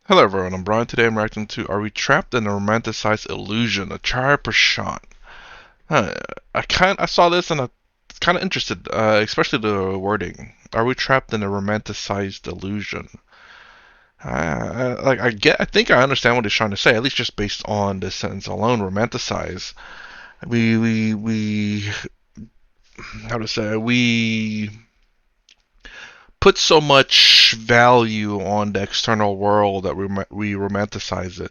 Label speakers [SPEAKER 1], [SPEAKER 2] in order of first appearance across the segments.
[SPEAKER 1] Hello everyone, I'm Brian. Today I'm reacting to Are We Trapped in a Romanticized Illusion? Acharya Prashant. Huh, I saw this and I was kind of interested, especially the wording. Are we trapped in a romanticized illusion? I think I understand what he's trying to say, at least just based on this sentence alone. Romanticize. We how to say, we put so much value on the external world that we romanticize it.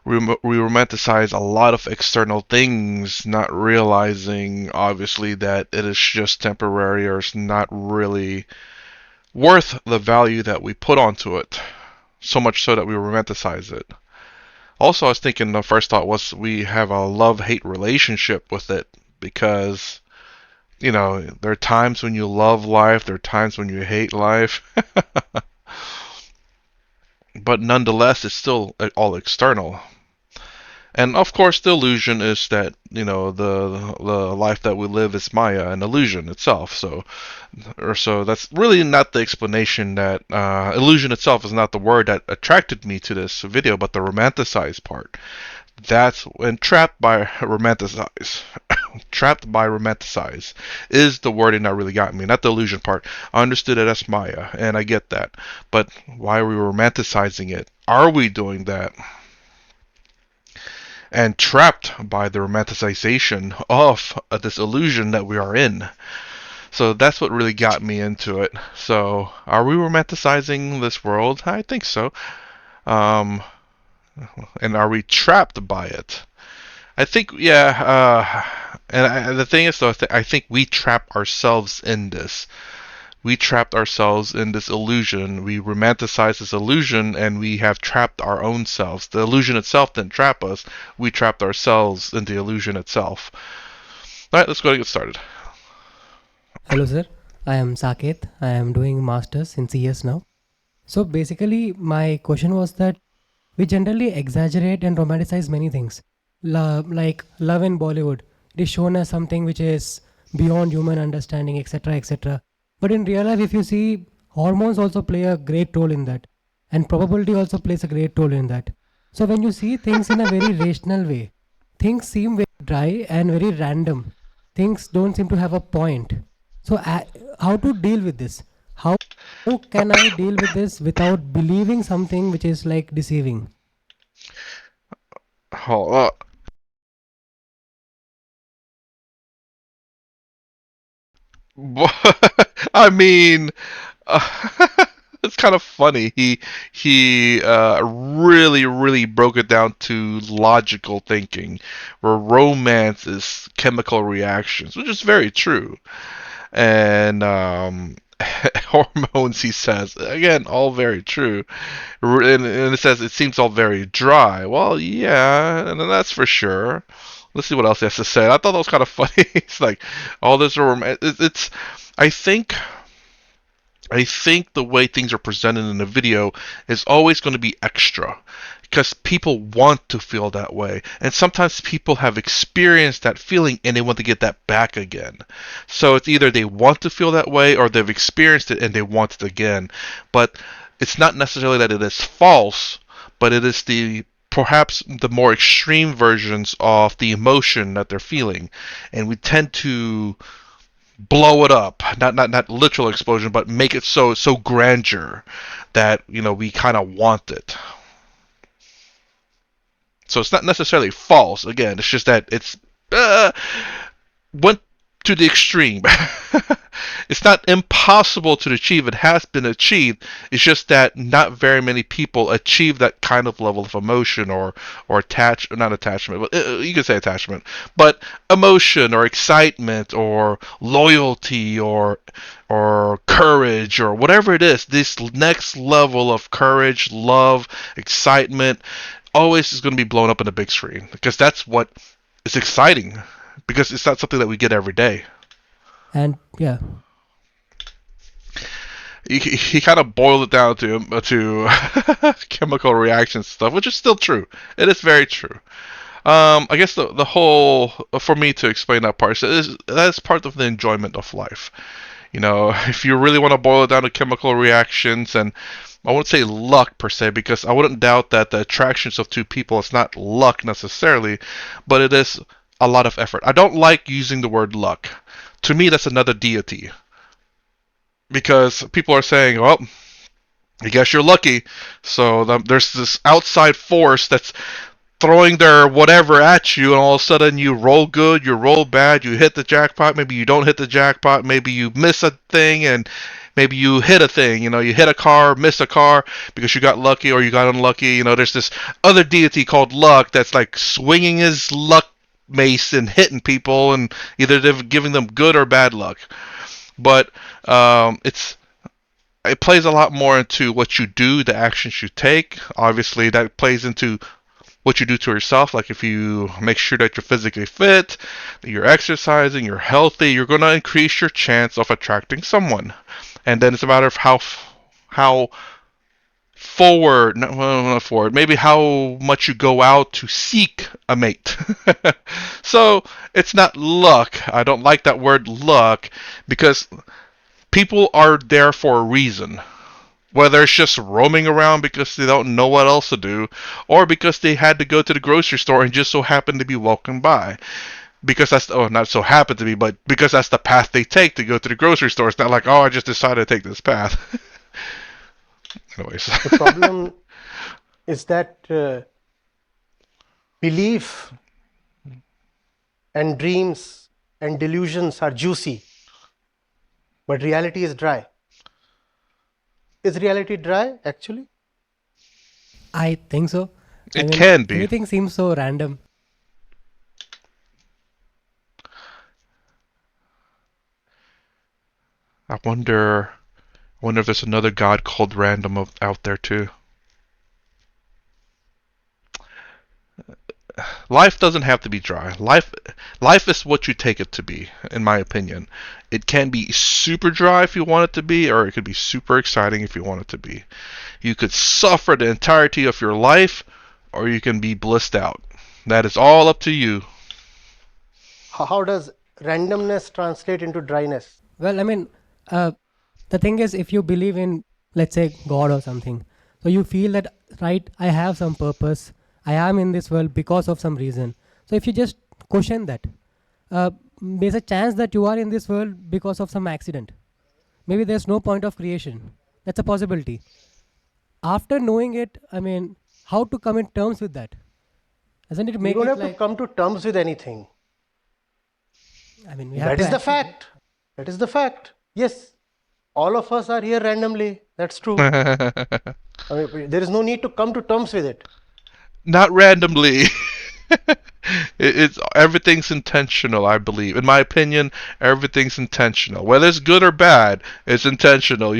[SPEAKER 1] We romanticize a lot of external things, not realizing obviously that it is just temporary or it's not really worth the value that we put onto it. So much so that we romanticize it. Also, I was thinking the first thought was we have a love hate relationship with it because, there are times when you love life, there are times when you hate life, but nonetheless, it's still all external. And of course, the illusion is that the life that we live is Maya, an illusion itself. So that's really not the explanation. That illusion itself is not the word that attracted me to this video, but the romanticized part. That's when trapped by romanticize. Trapped by romanticize is the wording that really got me, not the illusion part. I understood it as Maya, and I get that. But why are we romanticizing it? Are we doing that? And trapped by the romanticization of this illusion that we are in. So that's what really got me into it. So, are we romanticizing this world? I think so. Um, and are we trapped by it? I think, yeah. The thing is, though, I think we trap ourselves in this. We trapped ourselves in this illusion. We romanticize this illusion and we have trapped our own selves. The illusion itself didn't trap us. We trapped ourselves in the illusion itself. All right, let's go and get started.
[SPEAKER 2] Hello, sir. I am Saket. I am doing masters in CS now. So basically, my question was that we generally exaggerate and romanticize many things. Like love in Bollywood, it is shown as something which is beyond human understanding, etc., etc. But in real life, if you see, hormones also play a great role in that, and probability also plays a great role in that. So when you see things in a very rational way, things seem very dry and very random. Things don't seem to have a point. So, how to deal with this? How can I deal with this without believing something which is like deceiving?
[SPEAKER 1] Hold up. I mean, uh, it's kind of funny. He really broke it down to logical thinking, where romance is chemical reactions, which is very true. And hormones, he says, again, all very true. And it says it seems all very dry. Well, yeah, and that's for sure. Let's see what else he has to say. I thought that was kind of funny. It's like all this it's I think I think the way things are presented in the video is always going to be extra because people want to feel that way. And sometimes people have experienced that feeling and they want to get that back again. So it's either they want to feel that way or they've experienced it and they want it again. But it's not necessarily that it is false, but it is the perhaps the more extreme versions of the emotion that they're feeling. And we tend to blow it up, not literal explosion, but make it so grandeur that we kind of want it. So it's not necessarily false. Again, it's just that it's went to the extreme. It's not impossible to achieve. It has been achieved. It's just that not very many people achieve that kind of level of emotion or not attachment, but you could say attachment, but emotion or excitement or loyalty or courage or whatever it is. This next level of courage, love, excitement always is going to be blown up in the big screen because that's what is exciting because it's not something that we get every day.
[SPEAKER 2] And yeah,
[SPEAKER 1] He kind of boiled it down to chemical reactions stuff, which is still true. It is very true. I guess the whole for me to explain that part is that's part of the enjoyment of life. If you really want to boil it down to chemical reactions, and I wouldn't say luck per se, because I wouldn't doubt that the attractions of two people is not luck necessarily, but it is a lot of effort. I don't like using the word luck. To me, that's another deity, because people are saying, well, I guess you're lucky. So there's this outside force that's throwing their whatever at you, and all of a sudden you roll good, you roll bad, you hit the jackpot, maybe you don't hit the jackpot, maybe you miss a thing, and maybe you hit a thing. You hit a car, miss a car because you got lucky or you got unlucky. There's this other deity called luck that's like swinging his luck mace and hitting people, and either they're giving them good or bad luck. But it plays a lot more into what you do, the actions you take. Obviously, that plays into what you do to yourself. Like if you make sure that you're physically fit, that you're exercising, you're healthy, you're going to increase your chance of attracting someone. And then it's a matter of how forward, not forward, maybe how much you go out to seek a mate. So it's not luck. I don't like that word luck because people are there for a reason. Whether it's just roaming around because they don't know what else to do, or because they had to go to the grocery store and just so happened to be walking by. Because that's, oh, not so happened to be, but because that's the path they take to go to the grocery store. It's not like, oh, I just decided to take this path. Anyways.
[SPEAKER 3] The problem is that belief and dreams and delusions are juicy, but reality is dry. Is reality dry, actually?
[SPEAKER 2] I think so. I
[SPEAKER 1] It
[SPEAKER 2] mean,
[SPEAKER 1] can be.
[SPEAKER 2] everything seems so random.
[SPEAKER 1] I wonder if there's another god called random out there too. Life doesn't have to be dry. Life is what you take it to be, in my opinion. It can be super dry if you want it to be, or it could be super exciting if you want it to be. You could suffer the entirety of your life, or you can be blissed out. That is all up to you.
[SPEAKER 3] How does randomness translate into dryness?
[SPEAKER 2] Well, I mean, uh, the thing is, if you believe in, let's say, God or something, so you feel that, right, I have some purpose, I am in this world because of some reason. So if you just question that, uh, there's a chance that you are in this world because of some accident. Maybe there's no point of creation. That's a possibility. After knowing it, I mean, how to come in terms with that? Doesn't it
[SPEAKER 3] You
[SPEAKER 2] make
[SPEAKER 3] don't
[SPEAKER 2] it
[SPEAKER 3] have to
[SPEAKER 2] like,
[SPEAKER 3] come to terms with anything.
[SPEAKER 2] I mean, we have
[SPEAKER 3] That
[SPEAKER 2] to
[SPEAKER 3] is the
[SPEAKER 2] accept.
[SPEAKER 3] fact. That is the fact. Yes, all of us are here randomly. That's true. I mean, there is no need to come to terms with it.
[SPEAKER 1] Not randomly. It's everything's intentional, I believe. In my opinion, everything's intentional. Whether it's good or bad, it's intentional,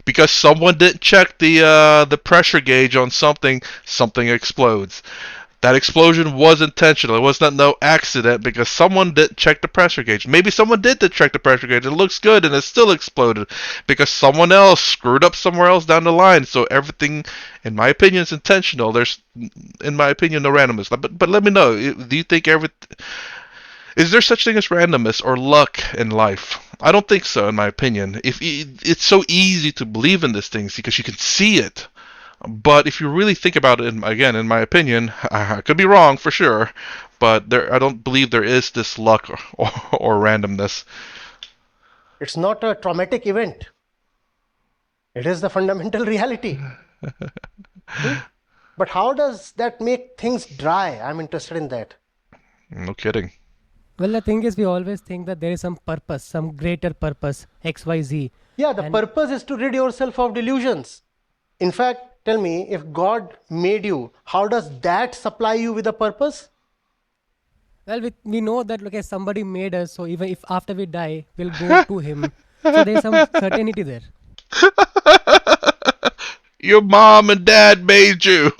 [SPEAKER 1] because someone didn't check the pressure gauge on something, something explodes. That explosion was intentional. It was not no accident because someone didn't check the pressure gauge. Maybe someone did check the pressure gauge. It looks good and it still exploded because someone else screwed up somewhere else down the line. So everything, in my opinion, is intentional. There's, in my opinion, no randomness. But let me know. Do you think is there such thing as randomness or luck in life? I don't think so, in my opinion. If it's so easy to believe in these things because you can see it. But if you really think about it, again, in my opinion, I could be wrong for sure, but I don't believe there is this luck or randomness.
[SPEAKER 3] It's not a traumatic event. It is the fundamental reality. Hmm? But how does that make things dry? I'm interested in that.
[SPEAKER 1] No kidding.
[SPEAKER 2] Well, the thing is, we always think that there is some purpose, some greater purpose, X, Y, Z.
[SPEAKER 3] Yeah, the
[SPEAKER 2] And
[SPEAKER 3] purpose is to rid yourself of delusions. In fact, tell me, if God made you, how does that supply you with a purpose?
[SPEAKER 2] well, we know that, okay, somebody made us, so even if after we die, we'll go to him. So there's some certainty there.
[SPEAKER 1] Your mom and dad made you.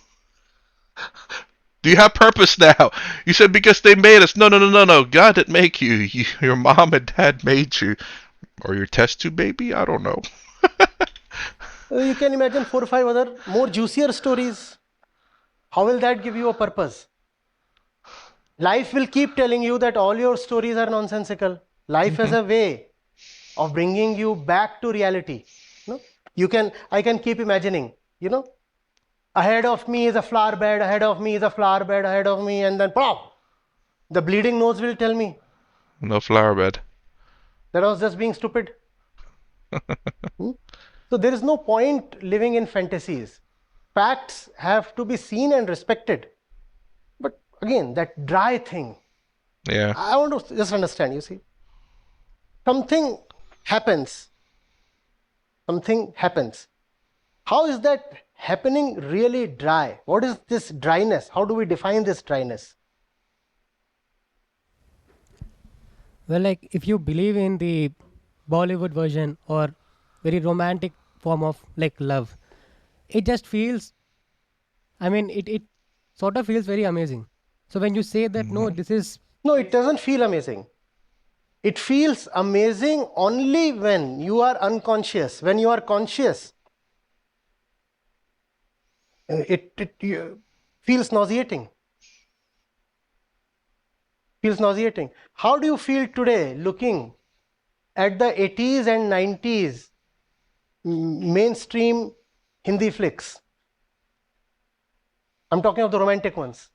[SPEAKER 1] Do you have purpose now? You said because they made us. No, no, no, no, no. God didn't make you. Your mom and dad made you. Or your test tube baby? I don't know.
[SPEAKER 3] You can imagine 4 or 5 other more juicier stories. How will that give you a purpose? Life will keep telling you that all your stories are nonsensical. Life has a way. of bringing you back to reality. I can keep imagining, ahead of me is a flower bed, ahead of me is a flower bed, ahead of me, and then pop, the bleeding nose will tell me
[SPEAKER 1] No flower bed.
[SPEAKER 3] that I was just being stupid. So there is no point living in fantasies. Facts have to be seen and respected. But again, that dry thing,
[SPEAKER 1] Yeah.
[SPEAKER 3] I want to just understand, you see. Something happens. Something happens. How is that happening really dry? What is this dryness? How do we define this dryness?
[SPEAKER 2] Well, like if you believe in the Bollywood version or very romantic form of like love, it just feels, I mean, it sort of feels very amazing. So when you say that, no,
[SPEAKER 1] Hmm.
[SPEAKER 2] this is,
[SPEAKER 3] No, it doesn't feel amazing. It feels amazing only when you are unconscious. When you are conscious, it feels nauseating. Feels nauseating. How do you feel today looking at the 80s and 90s mainstream Hindi flicks? I'm talking of the romantic ones.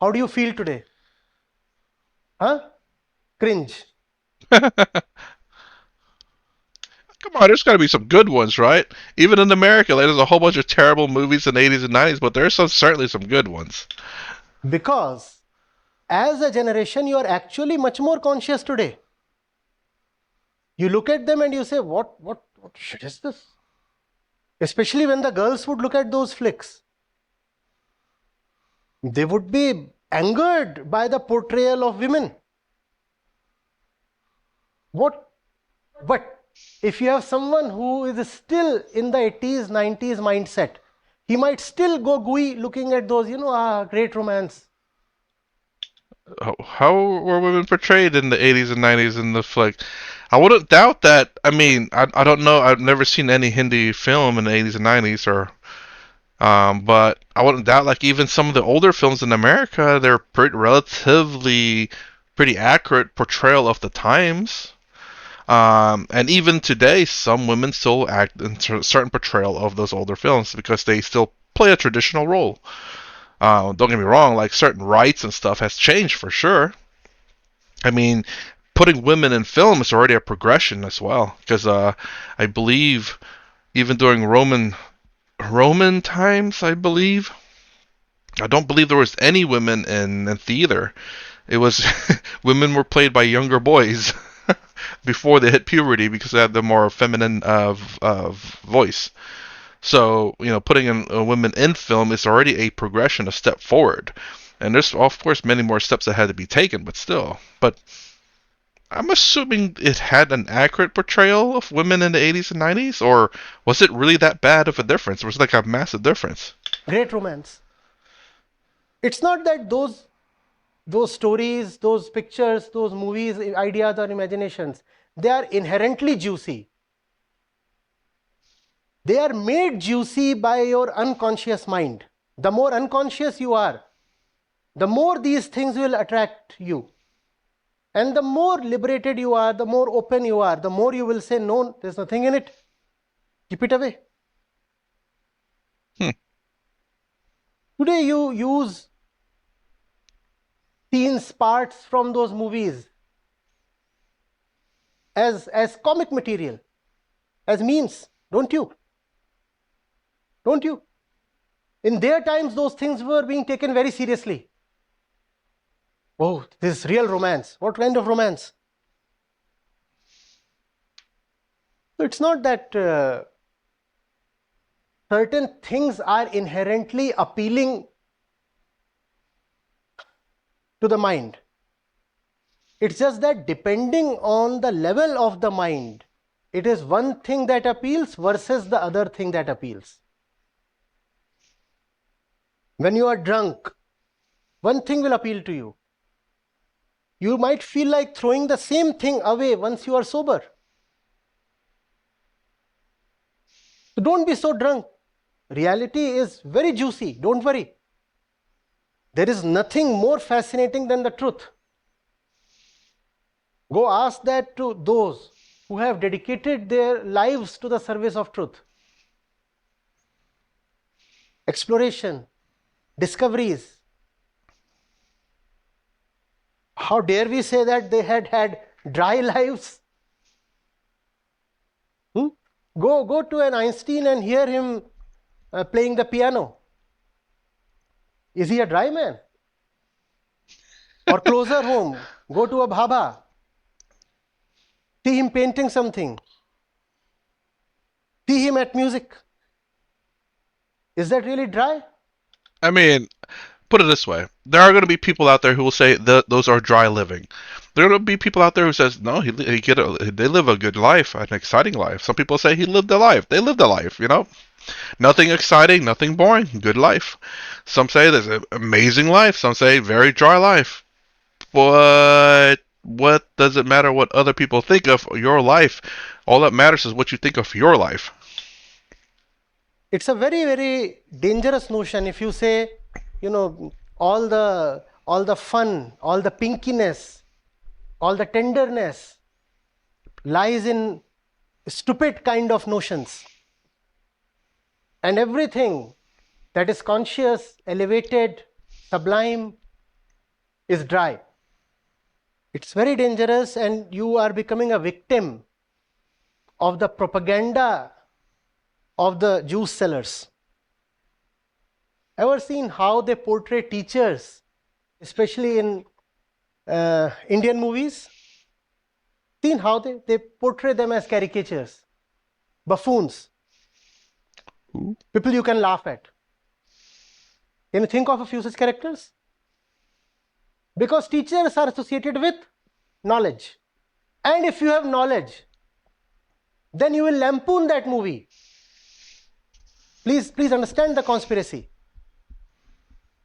[SPEAKER 3] How do you feel today? Huh? Cringe.
[SPEAKER 1] Come on, there's got to be some good ones, right? Even in America, like, there's a whole bunch of terrible movies in the 80s and 90s, but there's certainly some good ones.
[SPEAKER 3] Because as a generation, you are actually much more conscious today. You look at them and you say, what shit is this? Especially when the girls would look at those flicks. They would be angered by the portrayal of women. What? But if you have someone who is still in the 80s, 90s mindset, he might still go gooey looking at those, great romance.
[SPEAKER 1] How were women portrayed in the 80s and 90s in the flick? I wouldn't doubt that. I mean, I don't know. I've never seen any Hindi film in the 80s and 90s, or but I wouldn't doubt like even some of the older films in America, they're relatively pretty accurate portrayal of the times. And even today, some women still act in certain portrayal of those older films because they still play a traditional role. Don't get me wrong, like certain rights and stuff has changed for sure. I mean, putting women in film is already a progression as well because I believe even during Roman times, I believe I don't believe there was any women in theater. It was women were played by younger boys before they hit puberty because they had the more feminine voice. So putting in women in film is already a progression, a step forward. And there's of course many more steps that had to be taken, but still. But I'm assuming it had an accurate portrayal of women in the 80s and 90s, or was it really that bad of a difference? Was it like a massive difference?
[SPEAKER 3] Great romance. It's not that those stories, those pictures, those movies, ideas or imaginations, they are inherently juicy. They are made juicy by your unconscious mind. The more unconscious you are, the more these things will attract you. And the more liberated you are, the more open you are, the more you will say, no, there's nothing in it. Keep it away.
[SPEAKER 1] Hmm.
[SPEAKER 3] Today you use scenes, parts from those movies as comic material, as memes, don't you? Don't you? In their times, those things were being taken very seriously. Oh, this is real romance. What kind of romance? So it's not that certain things are inherently appealing to the mind. It's just that depending on the level of the mind, it is one thing that appeals versus the other thing that appeals. When you are drunk, one thing will appeal to you. You might feel like throwing the same thing away once you are sober. So don't be so drunk. Reality is very juicy. Don't worry. There is nothing more fascinating than the truth. Go ask that to those who have dedicated their lives to the service of truth. Exploration, discoveries. How dare we say that they had had dry lives? Go to an Einstein and hear him playing the piano. Is he a dry man? Or closer home, go to a Bhabha. See him painting something. See him at music. Is that really dry?
[SPEAKER 1] I mean, put it this way: there are going to be people out there who will say that those are dry living. There are going to be people out there who says no, they live a good life, an exciting life. Some people say he lived a life. They lived a life, nothing exciting, nothing boring, good life. Some say there's an amazing life. Some say very dry life. But what does it matter what other people think of your life? All that matters is what you think of your life.
[SPEAKER 3] It's a very, very dangerous notion if you say, all the fun, all the pinkiness, all the tenderness lies in stupid kind of notions. And everything that is conscious, elevated, sublime is dry. It's very dangerous, and you are becoming a victim of the propaganda of the juice sellers. Ever seen how they portray teachers, especially in Indian movies? Seen how they portray them as caricatures, buffoons, people you can laugh at. Can you think of a few such characters? Because teachers are associated with knowledge. And if you have knowledge, then you will lampoon that movie. Please understand the conspiracy.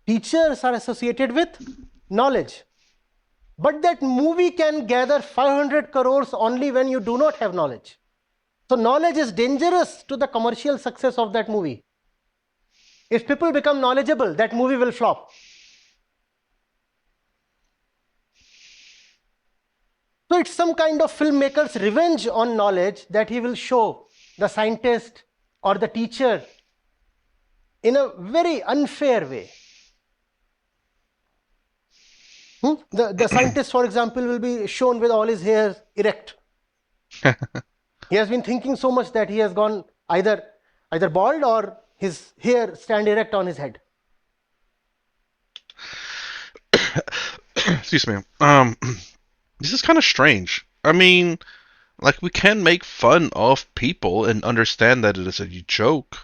[SPEAKER 3] Teachers are associated with knowledge. But that movie can gather 500 crores only when you do not have knowledge. So knowledge is dangerous to the commercial success of that movie. If people become knowledgeable, that movie will flop. So it's some kind of filmmaker's revenge on knowledge that he will show the scientist or the teacher in a very unfair way. The scientist, for example, will be shown with all his hair erect. He has been thinking so much that he has gone either bald or his hair stand erect on his head.
[SPEAKER 1] Excuse me. This is kind of strange. I mean, like we can make fun of people and understand that it is a joke.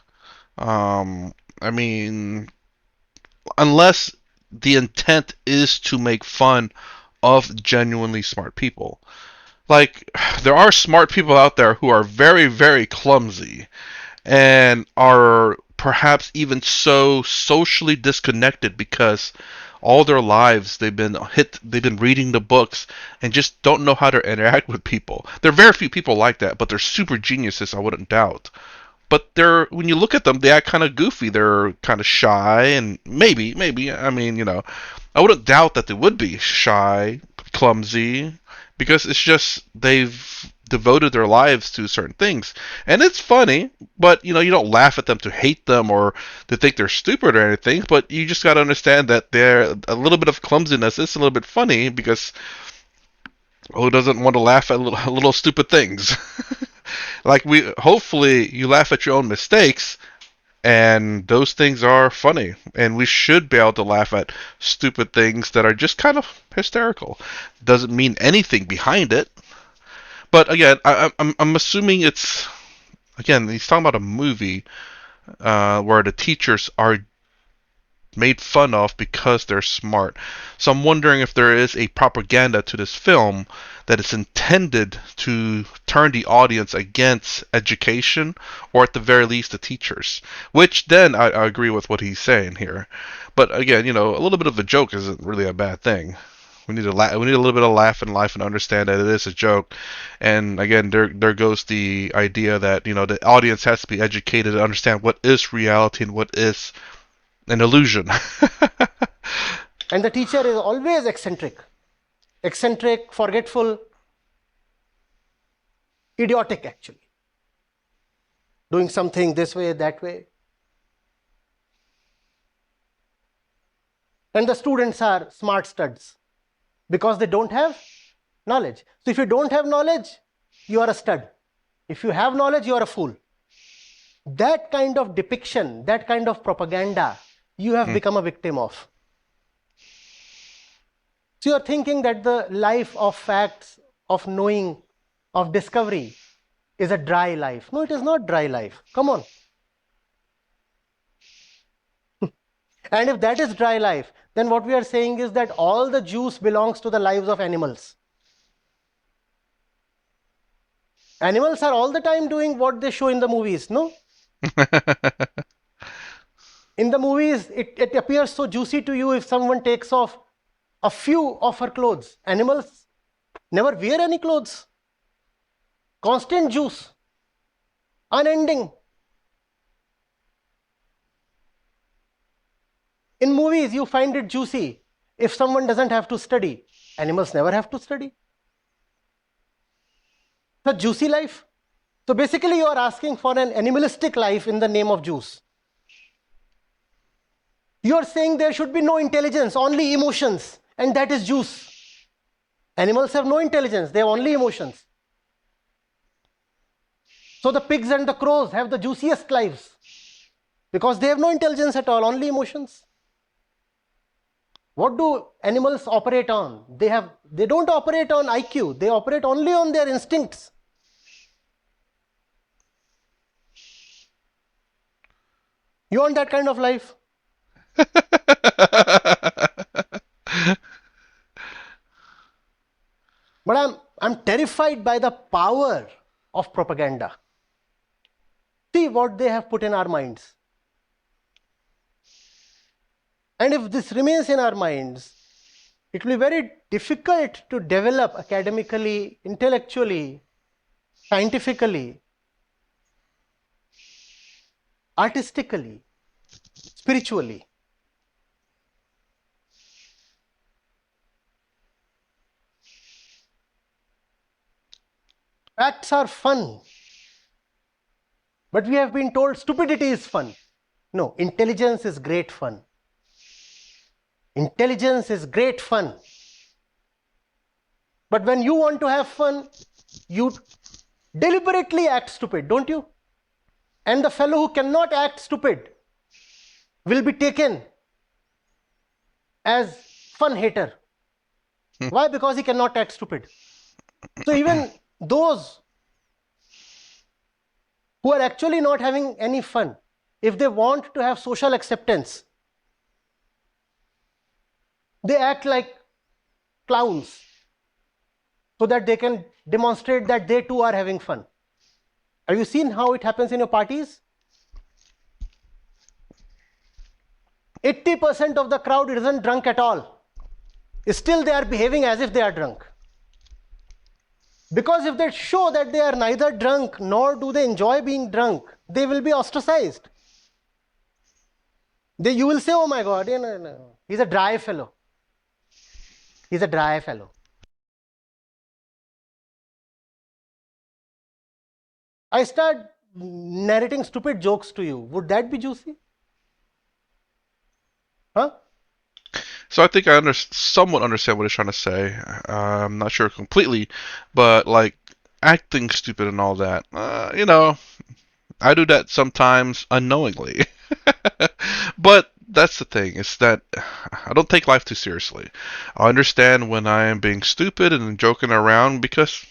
[SPEAKER 1] I mean, unless the intent is to make fun of genuinely smart people. Like, there are smart people out there who are very, very clumsy and are perhaps even so socially disconnected because all their lives they've been reading the books and just don't know how to interact with people. There are very few people like that, but they're super geniuses, I wouldn't doubt. But when you look at them, they act kind of goofy. They're kind of shy, and maybe, I mean, I wouldn't doubt that they would be shy, clumsy, because it's just they've devoted their lives to certain things. And it's funny, but you don't laugh at them to hate them or to think they're stupid or anything, but you just got to understand that they're a little bit of clumsiness is a little bit funny because who doesn't want to laugh at little stupid things? Like hopefully you laugh at your own mistakes, and those things are funny, and we should be able to laugh at stupid things that are just kind of hysterical. Doesn't mean anything behind it, but again, I'm assuming it's again he's talking about a movie where the teachers are made fun of because they're smart. So I'm wondering if there is a propaganda to this film that is intended to turn the audience against education, or at the very least the teachers. Which then I agree with what he's saying here. But again, a little bit of a joke isn't really a bad thing. We need we need a little bit of laugh in life and understand that it is a joke. And again, there goes the idea that the audience has to be educated to understand what is reality and what is an illusion.
[SPEAKER 3] And the teacher is always eccentric, forgetful. idiotic actually. Doing something this way, that way. And the students are smart studs because they don't have knowledge. So if you don't have knowledge, you are a stud. If you have knowledge, you are a fool. That kind of depiction, that kind of propaganda, you have become a victim of. So you are thinking that the life of facts, of knowing, of discovery is a dry life. No, it is not dry life. Come on. And if that is dry life, then what we are saying is that all the juice belongs to the lives of animals. Animals are all the time doing what they show in the movies, no? In the movies, it appears so juicy to you if someone takes off a few of her clothes. Animals never wear any clothes. Constant juice. Unending. In movies, you find it juicy if someone doesn't have to study. Animals never have to study. It's a juicy life. So basically, you are asking for an animalistic life in the name of juice. You are saying there should be no intelligence, only emotions, and that is juice. Animals have no intelligence, they have only emotions. So the pigs and the crows have the juiciest lives because they have no intelligence at all, only emotions. What do animals operate on? They don't operate on IQ, they operate only on their instincts. You want that kind of life? But I'm terrified by the power of propaganda. See what they have put in our minds. And if this remains in our minds, it will be very difficult to develop academically, intellectually, scientifically, artistically, spiritually. Facts are fun, but we have been told stupidity is fun. No, intelligence is great fun. Intelligence is great fun. But when you want to have fun, you deliberately act stupid, don't you? And the fellow who cannot act stupid will be taken as fun hater. Why? Because he cannot act stupid. So even those who are actually not having any fun, if they want to have social acceptance, they act like clowns so that they can demonstrate that they too are having fun. Have you seen how it happens in your parties? 80% of the crowd isn't drunk at all. Still they are behaving as if they are drunk. Because if they show that they are neither drunk nor do they enjoy being drunk, they will be ostracized. You will say, oh my God, he's a dry fellow. He's a dry fellow. I start narrating stupid jokes to you. Would that be juicy? Huh?
[SPEAKER 1] So I think I somewhat understand what he's trying to say. I'm not sure completely, but like acting stupid and all that. I do that sometimes unknowingly. But that's the thing, is that I don't take life too seriously. I understand when I am being stupid and joking around because,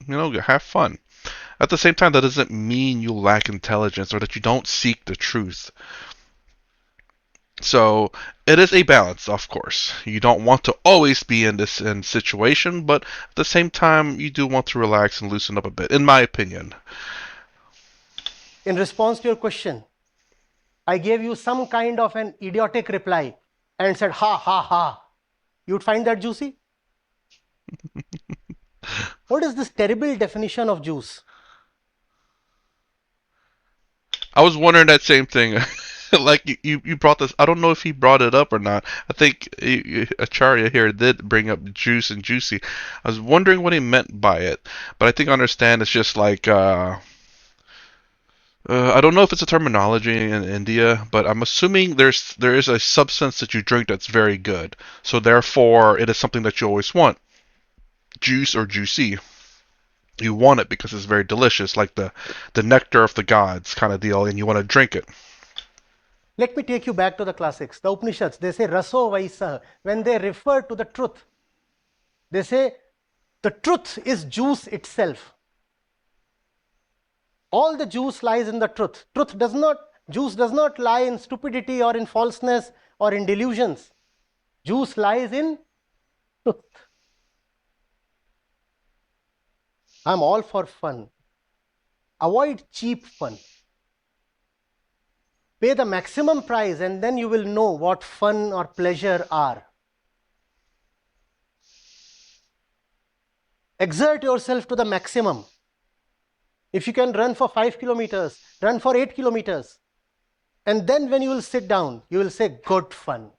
[SPEAKER 1] have fun. At the same time, that doesn't mean you lack intelligence or that you don't seek the truth. So it is a balance, of course. You don't want to always be in this situation, but at the same time, you do want to relax and loosen up a bit, in my opinion.
[SPEAKER 3] In response to your question, I gave you some kind of an idiotic reply and said, ha, ha, ha. You'd find that juicy? What is this terrible definition of juice?
[SPEAKER 1] I was wondering that same thing. like you brought this. I don't know if he brought it up or not. I think Acharya here did bring up juice and juicy. I was wondering what he meant by it, but I think I understand it's just like I don't know if it's a terminology in India, but I'm assuming there is a substance that you drink that's very good. So therefore, it is something that you always want, juice or juicy. You want it because it's very delicious, like the nectar of the gods kind of deal, and you want to drink it.
[SPEAKER 3] Let me take you back to the classics. The Upanishads, they say raso vaisa. When they refer to the truth, they say the truth is juice itself. All the juice lies in the truth. Juice does not lie in stupidity or in falseness or in delusions. Juice lies in truth. I'm all for fun. Avoid cheap fun. Pay the maximum price and then you will know what fun or pleasure are. Exert yourself to the maximum. If you can run for 5 kilometers, run for 8 kilometers. And then when you will sit down, you will say, good fun.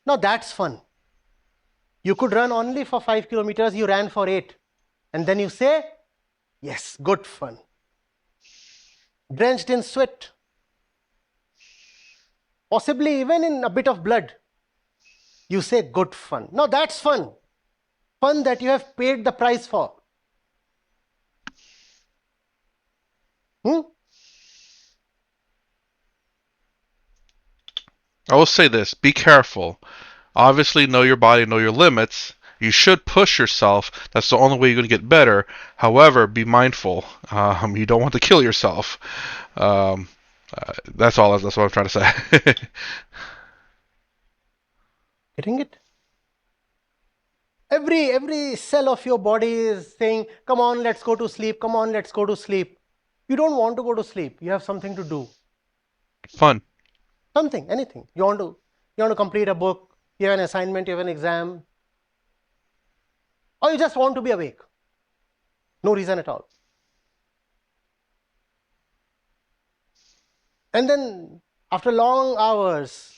[SPEAKER 3] Now that's fun. You could run only for 5 kilometers, you ran for 8. And then you say, yes, good fun. Drenched in sweat, possibly even in a bit of blood, you say, good fun. Now that's fun. Fun that you have paid the price for.
[SPEAKER 1] I will say this: be careful. Obviously, know your body, know your limits. You should push yourself. That's the only way you're going to get better. However, be mindful. You don't want to kill yourself. That's all. That's what I'm trying to say.
[SPEAKER 3] Getting it? Every cell of your body is saying, come on, let's go to sleep. Come on, let's go to sleep. You don't want to go to sleep. You have something to do.
[SPEAKER 1] Fun.
[SPEAKER 3] Something, anything. You want to complete a book. You have an assignment. You have an exam. Or you just want to be awake. No reason at all. And then after long hours,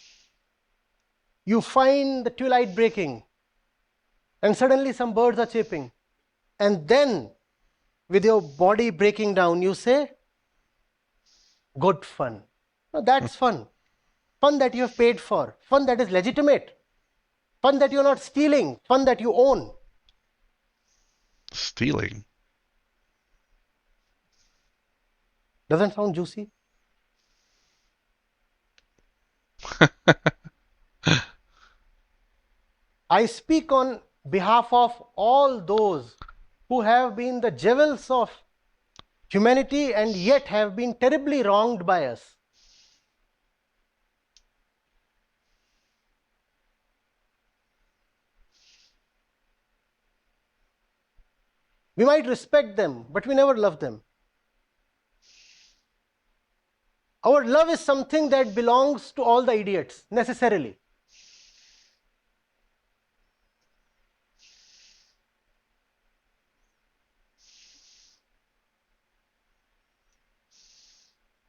[SPEAKER 3] you find the twilight breaking. And suddenly some birds are chirping. And then with your body breaking down, you say, good fun. No, that's fun. Fun that you have paid for. Fun that is legitimate. Fun that you're not stealing. Fun that you own.
[SPEAKER 1] Stealing.
[SPEAKER 3] Doesn't sound juicy? I speak on behalf of all those who have been the jewels of humanity and yet have been terribly wronged by us. We might respect them, but we never love them. Our love is something that belongs to all the idiots, necessarily.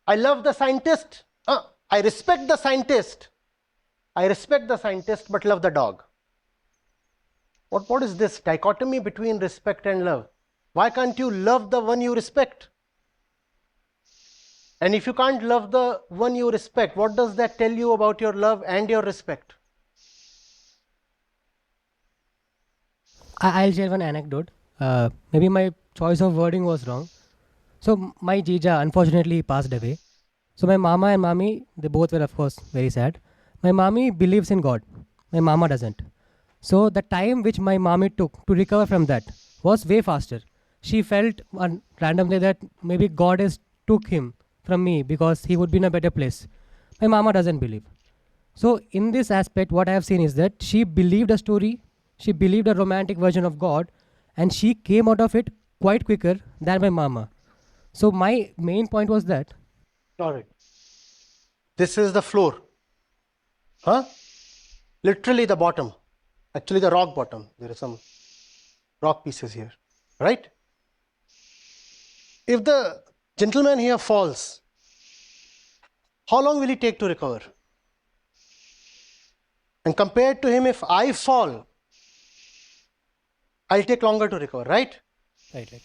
[SPEAKER 3] I love the scientist. I respect the scientist. I respect the scientist, but love the dog. What is this dichotomy between respect and love? Why can't you love the one you respect? And if you can't love the one you respect, what does that tell you about your love and your respect?
[SPEAKER 2] I'll share one anecdote. Maybe my choice of wording was wrong. So my Jija unfortunately passed away. So my mama and mommy, they both were of course very sad. My mommy believes in God. My mama doesn't. So the time which my mommy took to recover from that was way faster. She felt randomly that maybe God has took him from me because he would be in a better place. My mama doesn't believe. So in this aspect, what I have seen is that she believed a story, she believed a romantic version of God, and she came out of it quite quicker than my mama. So my main point was that
[SPEAKER 3] All right. This is the floor. Literally the bottom. Actually the rock bottom. There are some rock pieces here. Right? If the gentleman here falls, how long will it take to recover? And compared to him, if I fall, I'll take longer to recover, right?
[SPEAKER 2] Right, right.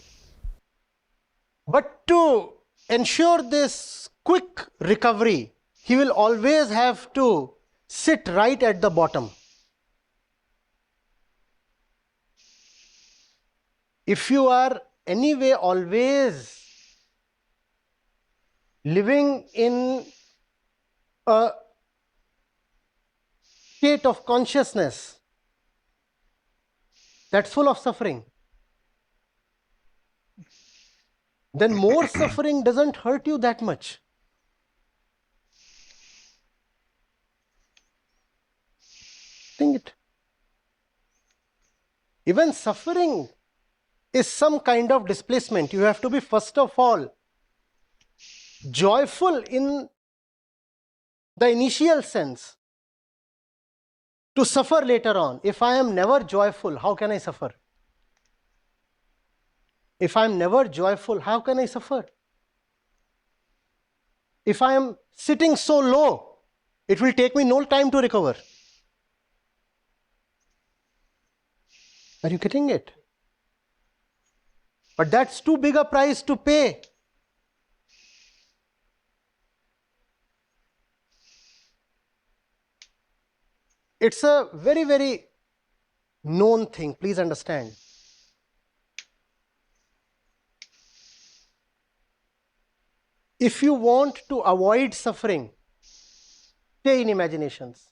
[SPEAKER 3] But to ensure this quick recovery, he will always have to sit right at the bottom. If you are anyway always living in a state of consciousness that's full of suffering, then more suffering doesn't hurt you that much. Think it. Even suffering is some kind of displacement. You have to be, first of all, joyful in the initial sense to suffer later on. If I am never joyful, how can I suffer? If I am never joyful, how can I suffer? If I am sitting so low, it will take me no time to recover. Are you getting it? But that's too big a price to pay. It's a very, very known thing. Please understand. If you want to avoid suffering, stay in imaginations.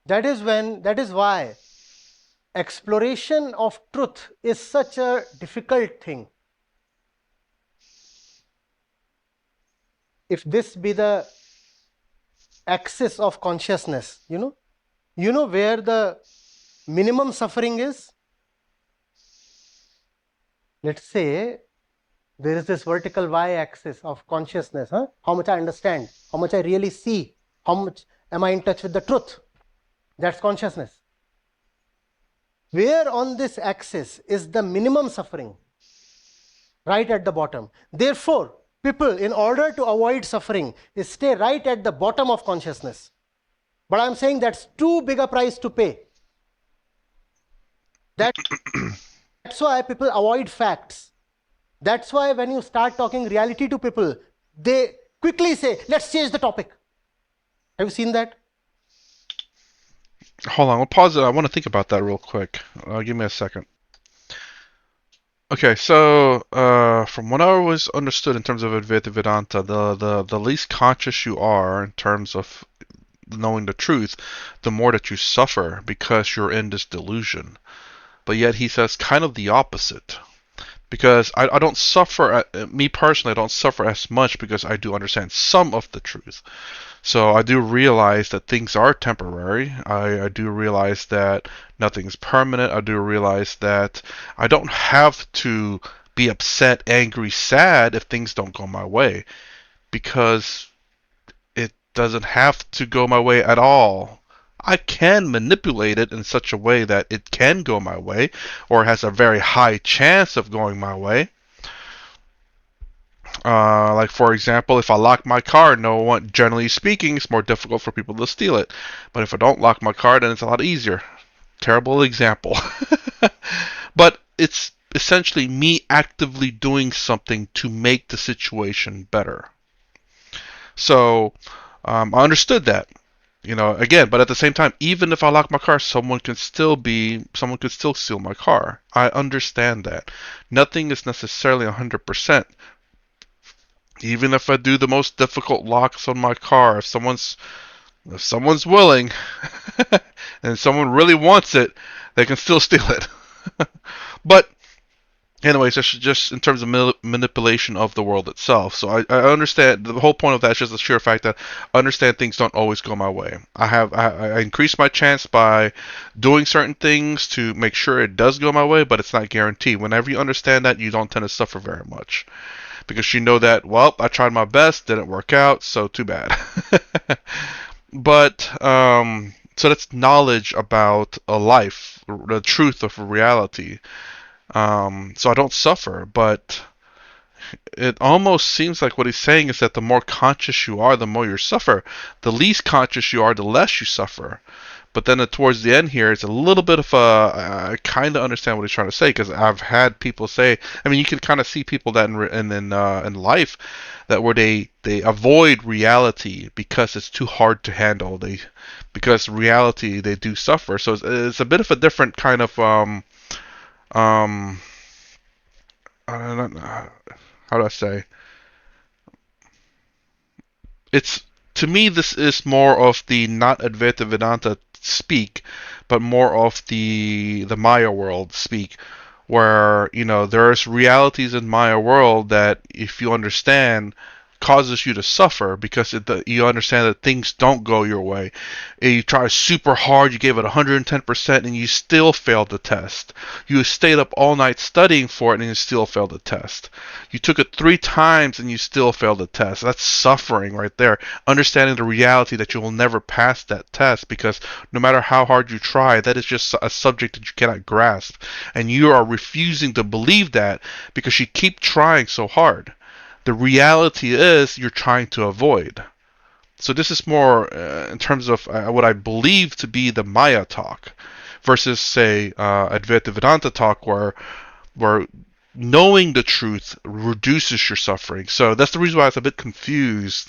[SPEAKER 3] That is why exploration of truth is such a difficult thing. If this be the axis of consciousness, you know where the minimum suffering is? Let's say there is this vertical y-axis of consciousness, how much I understand, how much I really see, how much am I in touch with the truth. That's consciousness. Where on this axis is the minimum suffering? Right at the bottom. Therefore, people, in order to avoid suffering, stay right at the bottom of consciousness. But I'm saying that's too big a price to pay. That's why people avoid facts. That's why when you start talking reality to people, they quickly say, let's change the topic. Have you seen that?
[SPEAKER 1] Hold on, we'll pause it. I want to think about that real quick. Give me a second. Okay, so from what I always understood in terms of Advaita Vedanta, the least conscious you are in terms of knowing the truth, the more that you suffer because you're in this delusion. But yet he says kind of the opposite. Because I don't suffer, me personally, I don't suffer as much because I do understand some of the truth. So I do realize that things are temporary. I do realize that nothing's permanent. I do realize that I don't have to be upset, angry, sad if things don't go my way. Because it doesn't have to go my way at all. I can manipulate it in such a way that it can go my way, or has a very high chance of going my way. Like for example, if I lock my car, no one, generally speaking, it's more difficult for people to steal it. But if I don't lock my car, then it's a lot easier. Terrible example. But it's essentially me actively doing something to make the situation better. So I understood that. Again, but at the same time, even if I lock my car, someone could still steal my car. I understand that. Nothing is necessarily 100%. Even if I do the most difficult locks on my car, if someone's willing and someone really wants it, they can still steal it. But anyways, that's just in terms of manipulation of the world itself. So I understand the whole point of that is just the sheer fact that I understand things don't always go my way. I increase my chance by doing certain things to make sure it does go my way, but it's not guaranteed. Whenever you understand that, you don't tend to suffer very much because you know that, well, I tried my best, didn't work out, so too bad. But so that's knowledge about a life, the truth of reality. So I don't suffer, but it almost seems like what he's saying is that the more conscious you are, the more you suffer. The least conscious you are, the less you suffer. But then towards the end here, it's a little bit of a. I kind of understand what he's trying to say because I've had people say. I mean, you can kind of see people that in life that where they avoid reality because it's too hard to handle. Because reality they do suffer. So it's a bit of a different kind of um I don't know, how do I say? It's to me this is more of the not Advaita Vedanta speak, but more of the Maya world speak, where there's realities in Maya world that if you understand causes you to suffer because you understand that things don't go your way. You try super hard, you gave it 110%, and you still failed the test. You stayed up all night studying for it, and you still failed the test. You took it 3 times, and you still failed the test. That's suffering right there. Understanding the reality that you will never pass that test because no matter how hard you try, that is just a subject that you cannot grasp. And you are refusing to believe that because you keep trying so hard. The reality is you're trying to avoid. So this is more in terms of what I believe to be the Maya talk versus, say, Advaita Vedanta talk, where knowing the truth reduces your suffering. So that's the reason why I was a bit confused.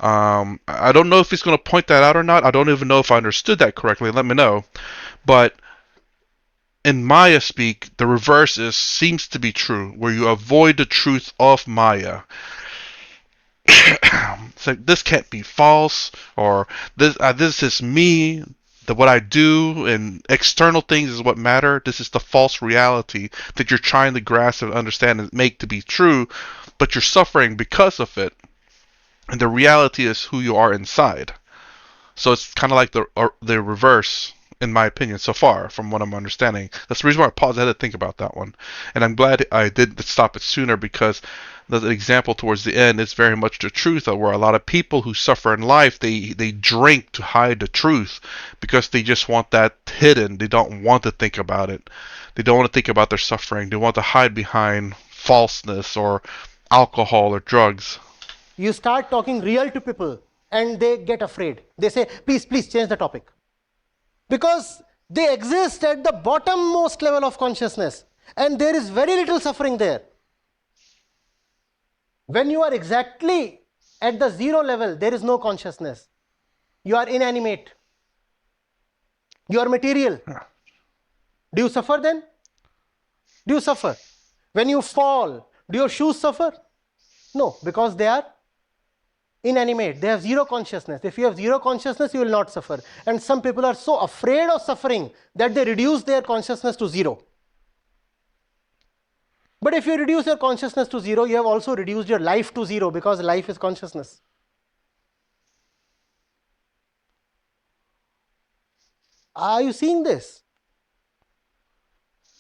[SPEAKER 1] I don't know if he's going to point that out or not. I don't even know if I understood that correctly. Let me know. But in Maya speak, the reverse seems to be true, where you avoid the truth of Maya. It's like this can't be false, or this is me. What I do and external things is what matter. This is the false reality that you're trying to grasp and understand and make to be true, but you're suffering because of it. And the reality is who you are inside. So it's kind of like the reverse, in my opinion, so far from what I'm understanding. That's the reason why I paused. I had to think about that one, and I'm glad I did stop it sooner because the example towards the end is very much the truth. Where a lot of people who suffer in life, they drink to hide the truth because they just want that hidden. They don't want to think about it. They don't want to think about their suffering. They want to hide behind falseness or alcohol or drugs.
[SPEAKER 3] You start talking real to people and they get afraid. They say, please, please change the topic. Because they exist at the bottommost level of consciousness and there is very little suffering there. When you are exactly at the zero level, there is no consciousness. You are inanimate. You are material. Do you suffer then? Do you suffer? When you fall, do your shoes suffer? No, because they are inanimate. They have zero consciousness. If you have zero consciousness, you will not suffer. And some people are so afraid of suffering that they reduce their consciousness to zero. But if you reduce your consciousness to zero, you have also reduced your life to zero because life is consciousness. Are you seeing this?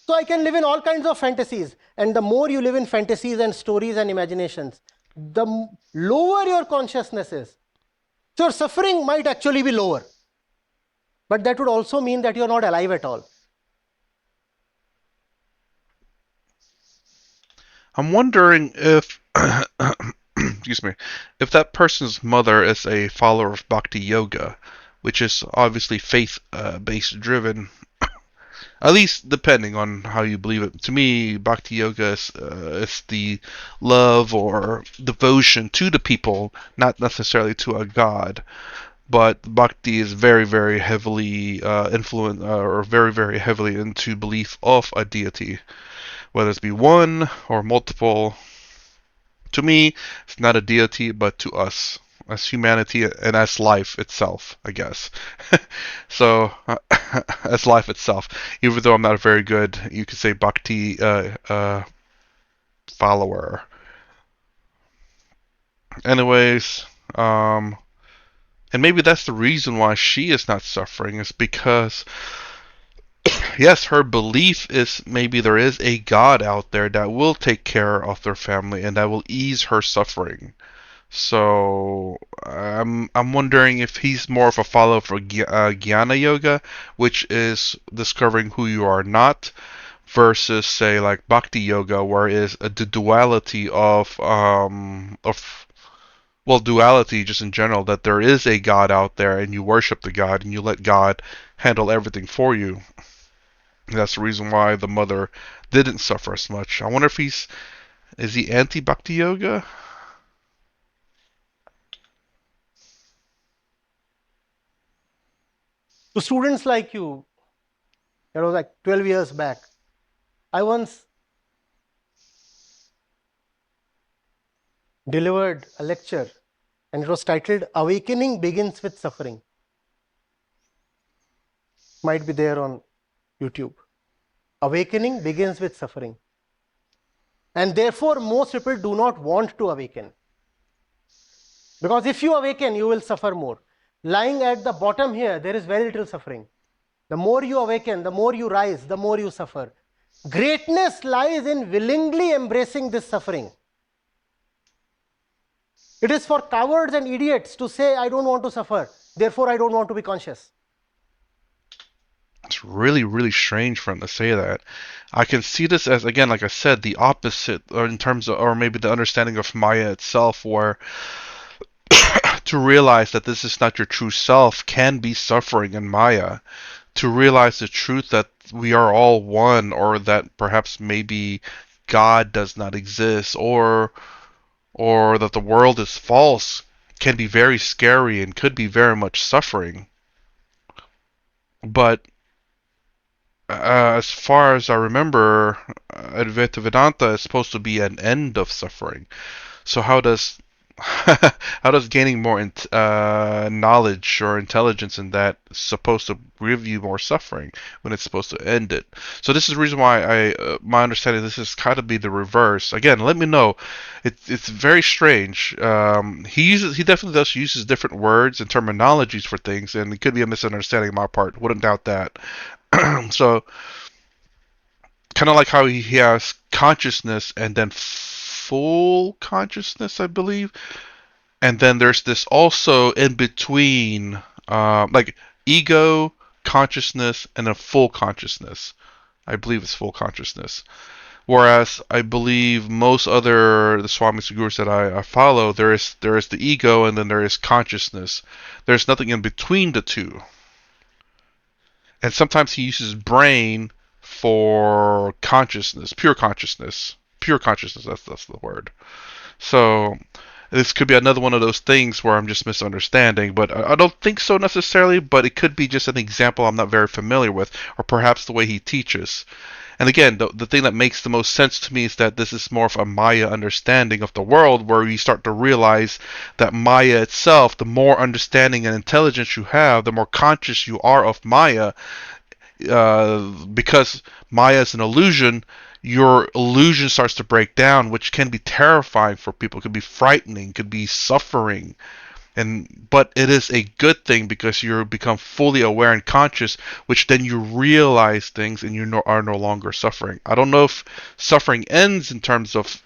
[SPEAKER 3] So I can live in all kinds of fantasies. And the more you live in fantasies and stories and imaginations, the lower your consciousness is. So your suffering might actually be lower. But that would also mean that you're not alive at all.
[SPEAKER 1] I'm wondering if, excuse me, if that person's mother is a follower of Bhakti Yoga, which is obviously faith-based driven, at least depending on how you believe it. To me, Bhakti Yoga is the love or devotion to the people, not necessarily to a god. But Bhakti is very, very heavily influenced, or very, very heavily into belief of a deity, whether it be one or multiple. To me, it's not a deity, but to us, as humanity and as life itself, I guess. So, as life itself, even though I'm not a very good, you could say, bhakti follower. Anyways, and maybe that's the reason why she is not suffering, is because yes, her belief is maybe there is a God out there that will take care of their family and that will ease her suffering. So I'm wondering if he's more of a follower for Jnana Yoga, which is discovering who you are not, versus say like bhakti yoga, where it is the duality of well, duality just in general, that there is a God out there and you worship the God and you let God handle everything for you. And that's the reason why the mother didn't suffer as much. I wonder if is he anti bhakti yoga?
[SPEAKER 3] To students like you, that was like 12 years back, I once delivered a lecture and it was titled Awakening Begins with Suffering. Might be there on YouTube. Awakening begins with suffering. And therefore, most people do not want to awaken. Because if you awaken, you will suffer more. Lying at the bottom here, there is very little suffering. The more you awaken, the more you rise, the more you suffer. Greatness lies in willingly embracing this suffering. It is for cowards and idiots to say, I don't want to suffer, therefore I don't want to be conscious.
[SPEAKER 1] It's really, really strange for him to say that. I can see this as, again, like I said, the opposite, or in terms of, or maybe the understanding of Maya itself, where to realize that this is not your true self can be suffering in Maya. To realize the truth that we are all one, or that perhaps maybe God does not exist, or that the world is false, can be very scary and could be very much suffering. But as far as I remember, Advaita Vedanta is supposed to be an end of suffering. So how does how does gaining more knowledge or intelligence in that supposed to give you more suffering when it's supposed to end it? So this is the reason why my understanding this is kind of be the reverse. Again, let me know. It's very strange. He definitely does uses different words and terminologies for things, and it could be a misunderstanding on my part. Wouldn't doubt that. So kind of like how he has consciousness and then full consciousness, I believe, and then there's this also in between, like ego, consciousness, and a full consciousness. I believe it's full consciousness. Whereas I believe most other the Swami Gurus that I follow, there is the ego and then there is consciousness. There's nothing in between the two. And sometimes he uses brain for consciousness, pure consciousness, pure consciousness. That's the word. So this could be another one of those things where I'm just misunderstanding, but I don't think so necessarily. But it could be just an example I'm not very familiar with, or perhaps the way he teaches. And again, the thing that makes the most sense to me is that this is more of a Maya understanding of the world, where you start to realize that Maya itself, the more understanding and intelligence you have, the more conscious you are of Maya, because Maya is an illusion, your illusion starts to break down, which can be terrifying for people. It could be frightening, could be suffering, and but it is a good thing because you become fully aware and conscious, which then you realize things and are no longer suffering. I don't know if suffering ends in terms of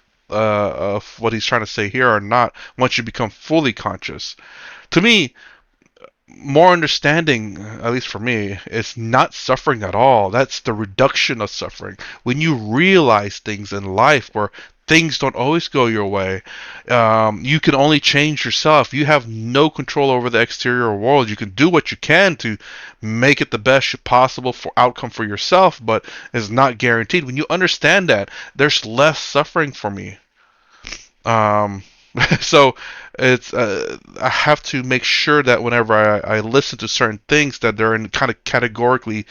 [SPEAKER 1] what he's trying to say here or not. Once you become fully conscious, to me, more understanding, at least for me, is not suffering at all. That's the reduction of suffering. When you realize things in life where things don't always go your way, you can only change yourself. You have no control over the exterior world. You can do what you can to make it the best possible for outcome for yourself, but it's not guaranteed. When you understand that, there's less suffering for me. Um, so it's I have to make sure that whenever I listen to certain things that they're in kind of categorically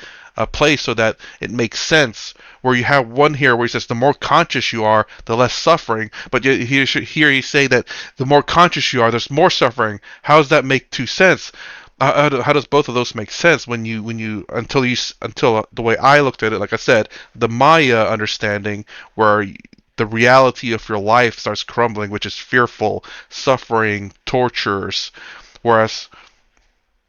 [SPEAKER 1] placed so that it makes sense. Where you have one here where he says the more conscious you are, the less suffering. But here you say that the more conscious you are, there's more suffering. How does that make two sense? How does both of those make sense when you until the way I looked at it, like I said, the Maya understanding where the reality of your life starts crumbling, which is fearful, suffering, tortures. Whereas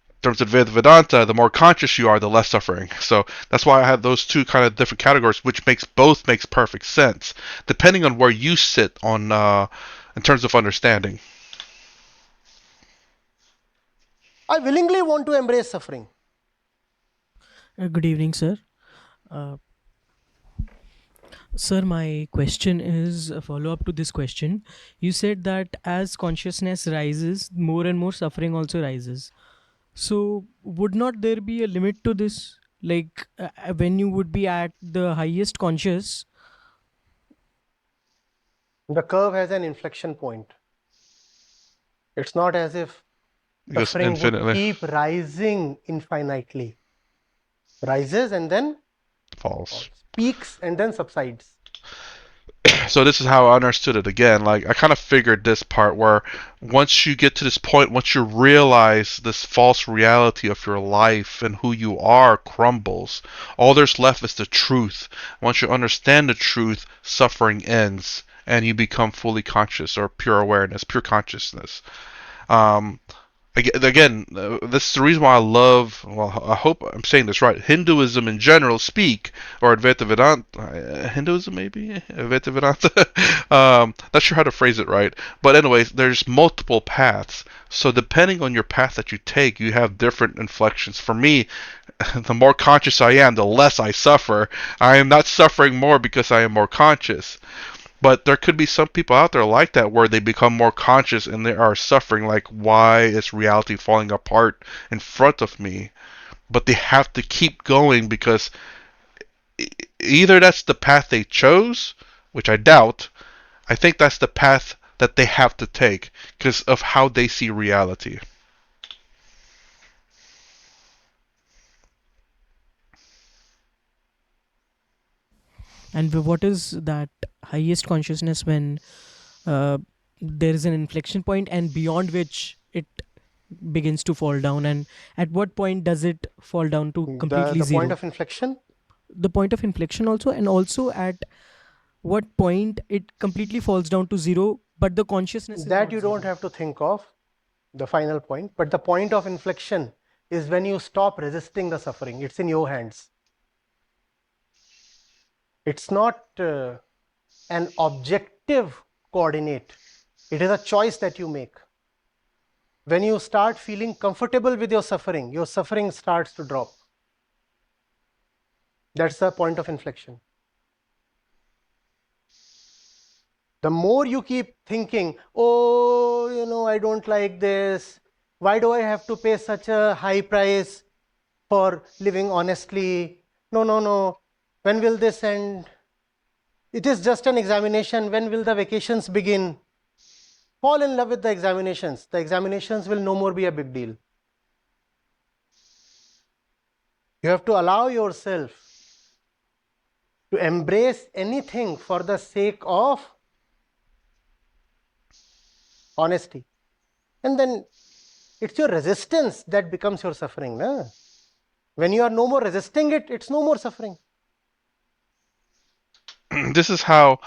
[SPEAKER 1] in terms of Vedanta, the more conscious you are, the less suffering. So that's why I have those two kind of different categories, which makes perfect sense, depending on where you sit on in terms of understanding.
[SPEAKER 3] I willingly want to embrace suffering.
[SPEAKER 4] Good evening, sir. Uh, Sir, my question is a follow up to this question. You said that as consciousness rises, more and more suffering also rises. So, would not there be a limit to this? Like, when you would be at the highest conscious,
[SPEAKER 3] The curve has an inflection point. It's not as if
[SPEAKER 1] It goes
[SPEAKER 3] suffering would
[SPEAKER 1] infinitely.
[SPEAKER 3] keep rising infinitely. Rises and then
[SPEAKER 1] False.
[SPEAKER 3] falls, peaks and then subsides.
[SPEAKER 1] So this is how I understood it again. Like I kind of figured this part where once you get to this point, once you realize this false reality of your life and who you are crumbles, all there's left is the truth. Once you understand the truth, suffering ends and you become fully conscious or pure awareness, pure consciousness. Um, again, this is the reason why I love. Well, I hope I'm saying this right. Hinduism in general speak, or Advaita Vedanta, Hinduism maybe Advaita Vedanta. Not sure how to phrase it right, but anyways, there's multiple paths. So depending on your path that you take, you have different inflections. For me, the more conscious I am, the less I suffer. I am not suffering more because I am more conscious. But there could be some people out there like that where they become more conscious and they are suffering like why is reality falling apart in front of me? But they have to keep going because either that's the path they chose, which I doubt. I think that's the path that they have to take because of how they see reality.
[SPEAKER 4] and what is that highest consciousness when uh, there is an inflection point and beyond which it begins to fall down, and at what point does it fall down to completely
[SPEAKER 3] The point
[SPEAKER 4] zero?
[SPEAKER 3] of inflection,
[SPEAKER 4] The point of inflection also, and also at what point it completely falls down to zero but the consciousness is
[SPEAKER 3] that
[SPEAKER 4] not
[SPEAKER 3] you don't
[SPEAKER 4] zero.
[SPEAKER 3] have to think of, the final point. But the point of inflection is when you stop resisting the suffering. It's in your hands. It's not an objective coordinate. It is a choice that you make. When you start feeling comfortable with your suffering starts to drop. That's the point of inflection. The more you keep thinking, oh, I don't like this. Why do I have to pay such a high price for living honestly? No, no, no. When will this end? It is just an examination. When will the vacations begin? Fall in love with the examinations. The examinations will no more be a big deal. You have to allow yourself to embrace anything for the sake of honesty. And then it's your resistance that becomes your suffering. Na? When you are no more resisting it, it's no more suffering.
[SPEAKER 1] This is how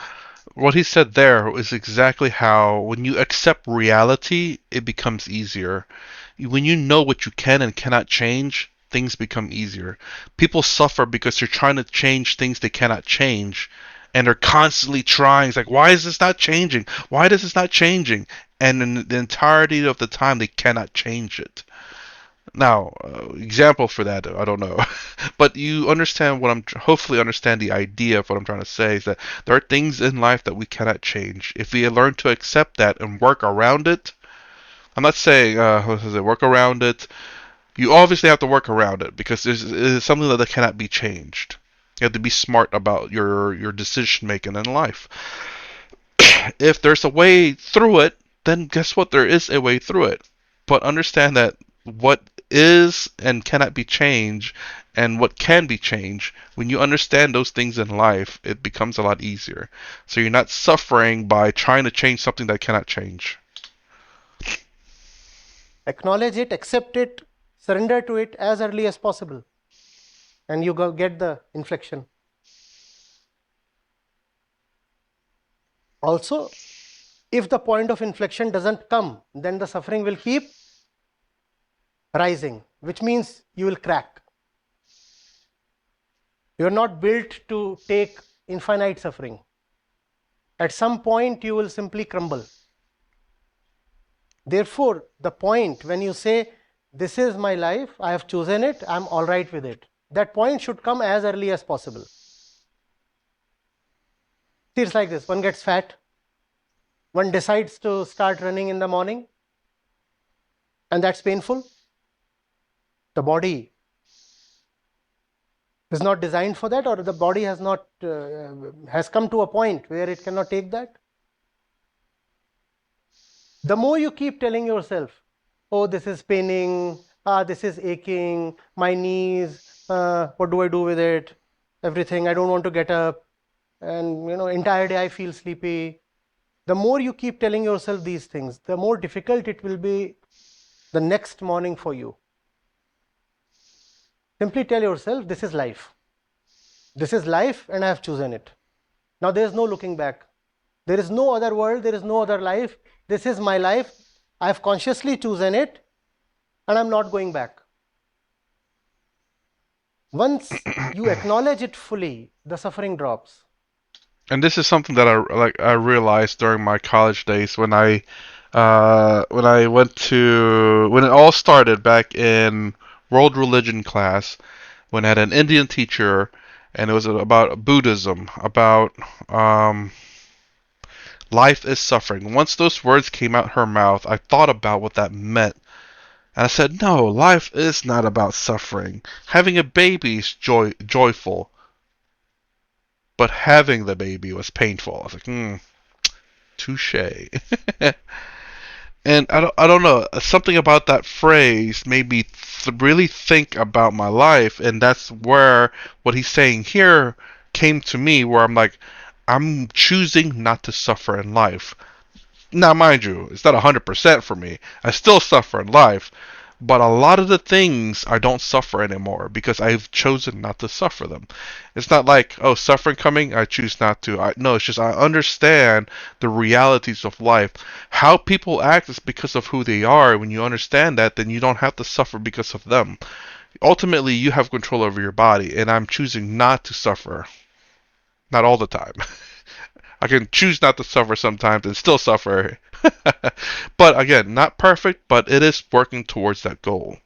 [SPEAKER 1] what he said there is exactly how when you accept reality, it becomes easier. When you know what you can and cannot change, things become easier. People suffer because they're trying to change things they cannot change. And they're constantly trying. It's like, why is this not changing? Why is this not changing? And in the entirety of the time, they cannot change it. Now, example for that, I don't know, but you understand what I'm. Hopefully, understand the idea of what I'm trying to say is that there are things in life that we cannot change. If we learn to accept that and work around it, I'm not saying what is it, work around it. You obviously have to work around it because it's something that cannot be changed. You have to be smart about your decision making in life. If there's a way through it, then guess what? There is a way through it. But understand that what is and cannot be changed and what can be changed, when you understand those things in life, it becomes a lot easier. So you're not suffering by trying to change something that cannot change.
[SPEAKER 3] Acknowledge it, accept it, surrender to it as early as possible. And you get the inflection. Also, if the point of inflection doesn't come, then the suffering will keep rising, which means you will crack. You are not built to take infinite suffering. At some point, you will simply crumble. Therefore, the point when you say, this is my life, I have chosen it, I'm all right with it, that point should come as early as possible. See, it's like this. One gets fat. One decides to start running in the morning, and that's painful. The body is not designed for that, or the body has not has come to a point where it cannot take that. The more you keep telling yourself, oh, this is paining, this is aching, my knees, what do I do with it, everything, I don't want to get up, and entire day I feel sleepy. The more you keep telling yourself these things, the more difficult it will be the next morning for you. Simply tell yourself, this is life. This is life and I have chosen it. Now there is no looking back. There is no other world, there is no other life. This is my life. I have consciously chosen it and I'm not going back. Once you acknowledge it fully, the suffering drops.
[SPEAKER 1] And this is something that I realized during my college days when I went to when it all started back in world religion class when I had an Indian teacher and it was about Buddhism, about um, life is suffering. Once those words came out her mouth, I thought about what that meant. And I said, no, life is not about suffering. Having a baby is joyful, but having the baby was painful. I was like, touche. And I don't know, something about that phrase made me really think about my life, and that's where what he's saying here came to me, where I'm like, I'm choosing not to suffer in life. Now, mind you, it's not 100% for me. I still suffer in life, but a lot of the things I don't suffer anymore because I've chosen not to suffer them. It's not like, oh, suffering coming, I choose not to. No, it's just I understand the realities of life. How people act is because of who they are. When you understand that, then you don't have to suffer because of them. Ultimately, you have control over your body, and I'm choosing not to suffer. Not all the time. I can choose not to suffer sometimes and still suffer. But again, not perfect, but it is working towards that goal.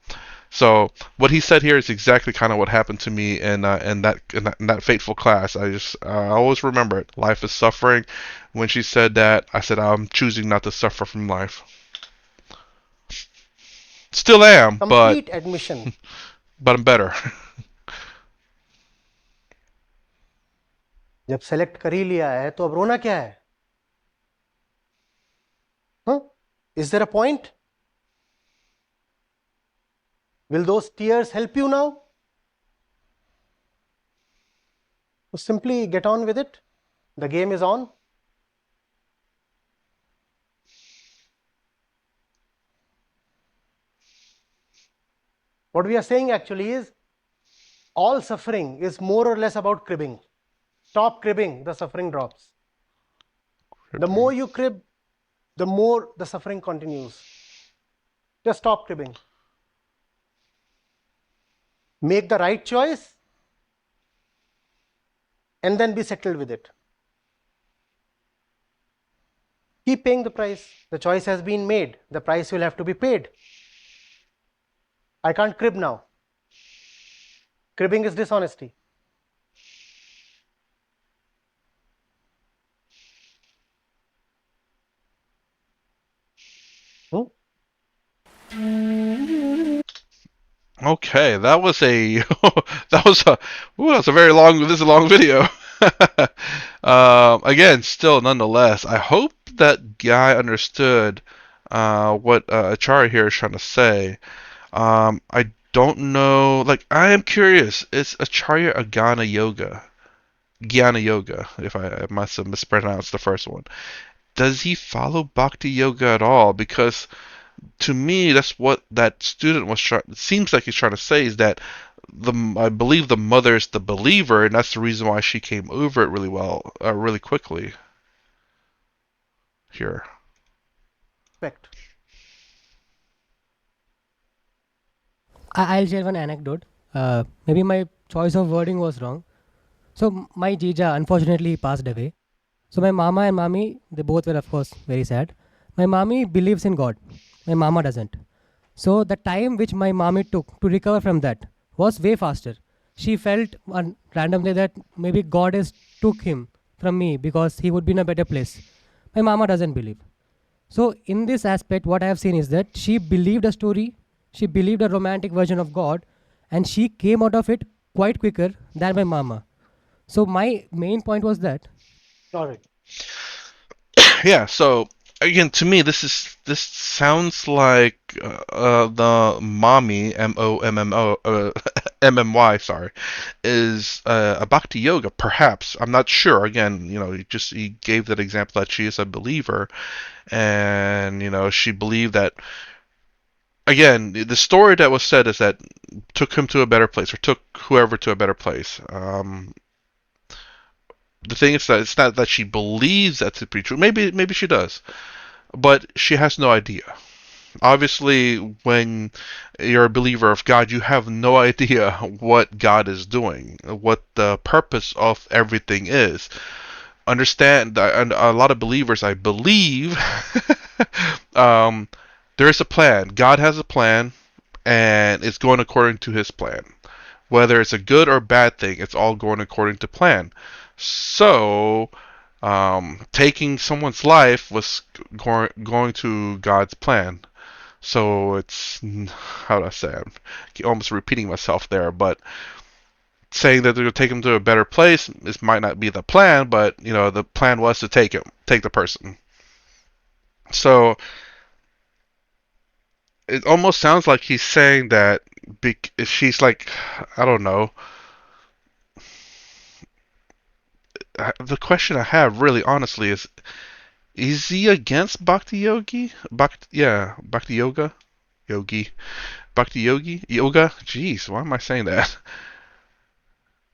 [SPEAKER 1] So what he said here is exactly kind of what happened to me in that fateful class. I always remember it. Life is suffering. When she said that, I said I'm choosing not to suffer from life. Still am,
[SPEAKER 3] Complete admission.
[SPEAKER 1] but I'm better.
[SPEAKER 3] जब select कर ही लिया है तो अब रोना क्या है? Huh? Is there a point? Will those tears help you now? So simply get on with it. The game is on. What we are saying actually is all suffering is more or less about cribbing. Stop cribbing, the suffering drops. The more you crib, the more the suffering continues. Just stop cribbing. Make the right choice and then be settled with it. Keep paying the price. The choice has been made. The price will have to be paid. I can't crib now. Cribbing is dishonesty.
[SPEAKER 1] Okay, that was a that was a very long this is a long video. Again, still nonetheless, I hope that guy understood what Acharya here is trying to say. I don't know. Like, I am curious. Is Acharya a Gnana Yoga? Jnana Yoga, if I must have mispronounced the first one. Does he follow Bhakti Yoga at all? Because to me, that's what that student was trying. It seems like he's trying to say is that I believe the mother is the believer, and that's the reason why she came over it really well, really quickly. Here.
[SPEAKER 3] Respect.
[SPEAKER 2] I'll share one anecdote. Maybe my choice of wording was wrong. So my Jija unfortunately passed away. So my mama and mommy, they both were of course very sad. My mommy believes in God. My mama doesn't. So the time which my mommy took to recover from that was way faster. She felt randomly that maybe God has took him from me because he would be in a better place. My mama doesn't believe. So, in this aspect, what I have seen is that she believed a story, she believed a romantic version of God, and she came out of it quite quicker than my mama. So, my main point was that.
[SPEAKER 3] All right.
[SPEAKER 1] Yeah, so again, to me, this sounds like the mommy MOMMO MMY, sorry, is a bhakti yoga. Perhaps I'm not sure. Again, he gave that example that she is a believer, and she believed that. Again, the story that was said is that took him to a better place, or took whoever to a better place. The thing is that it's not that she believes that to be true. Maybe she does, but she has no idea. Obviously, when you're a believer of God, you have no idea what God is doing, what the purpose of everything is. Understand that, and a lot of believers, I believe, um, there is a plan. God has a plan, and it's going according to His plan. Whether it's a good or bad thing, it's all going according to plan. So, taking someone's life was going to God's plan. So it's, how do I say? I'm almost repeating myself there, but saying that they're going to take him to a better place, this might not be the plan, but the plan was to take the person. So it almost sounds like he's saying that if she's like, I don't know. The question I have, really, honestly, is he against Bhakti Yogi? Bhakti Yoga? Yogi. Bhakti Yogi? Yoga? Jeez, why am I saying that?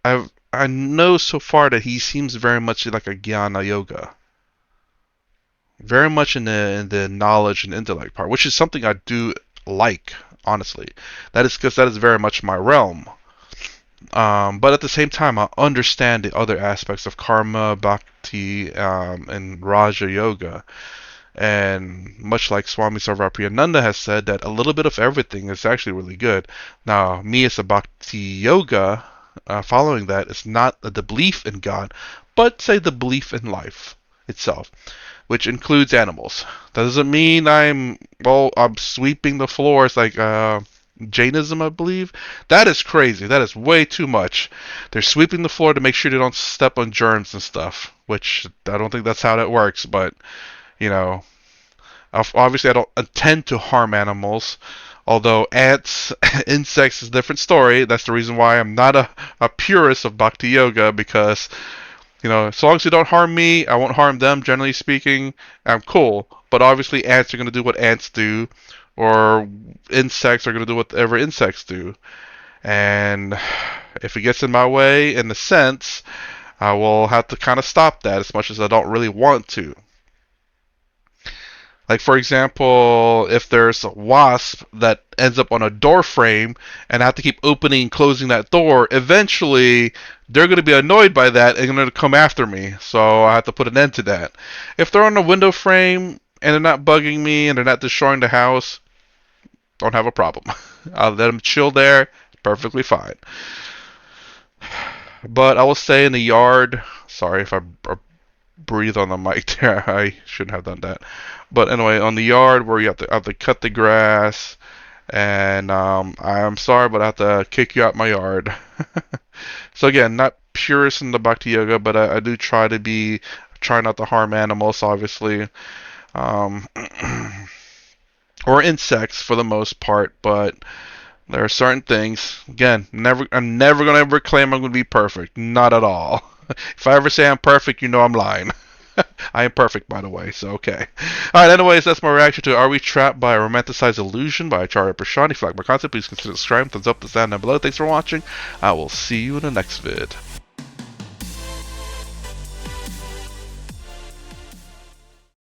[SPEAKER 1] I know so far that he seems very much like a Jnana Yoga. Very much in the knowledge and intellect part, which is something I do like, honestly. That is because that is very much my realm. But at the same time, I understand the other aspects of karma, bhakti, and Raja Yoga. And much like Swami Sarvapriyananda has said, that a little bit of everything is actually really good. Now, me as a bhakti yoga, following that, is not the belief in God, but say the belief in life itself, which includes animals. That doesn't mean I'm sweeping the floors like Jainism, I believe. That is crazy. That is way too much. They're sweeping the floor to make sure they don't step on germs and stuff, which I don't think that's how that works, but you know, obviously I don't intend to harm animals. Although ants, insects is a different story. That's the reason why I'm not a purist of bhakti yoga, because as long as you don't harm me, I won't harm them, generally speaking. I'm cool. But obviously, ants are going to do what ants do, or insects are going to do whatever insects do. And if it gets in my way, in a sense, I will have to kind of stop that, as much as I don't really want to. Like, for example, if there's a wasp that ends up on a door frame and I have to keep opening and closing that door, eventually they're going to be annoyed by that and going to come after me. So I have to put an end to that. If they're on a window frame and they're not bugging me and they're not destroying the house, don't have a problem. I'll let them chill there. Perfectly fine. But I will say in the yard, sorry if I breathe on the mic there. I shouldn't have done that. But anyway, on the yard where you have to cut the grass, and I'm sorry, but I have to kick you out my yard. So again, not purist in the bhakti yoga, but I do try not to harm animals, obviously, um, or insects for the most part. But there are certain things. Again, I'm never gonna ever claim I'm gonna be perfect. Not at all. If I ever say I'm perfect, I'm lying. I am perfect, by the way, so okay. Alright, anyways, that's my reaction to Are We Trapped by a Romanticized Illusion by Acharya Prashant. If you like my content, please consider subscribing, thumbs up, the sound down below. Thanks for watching. I will see you in the next vid.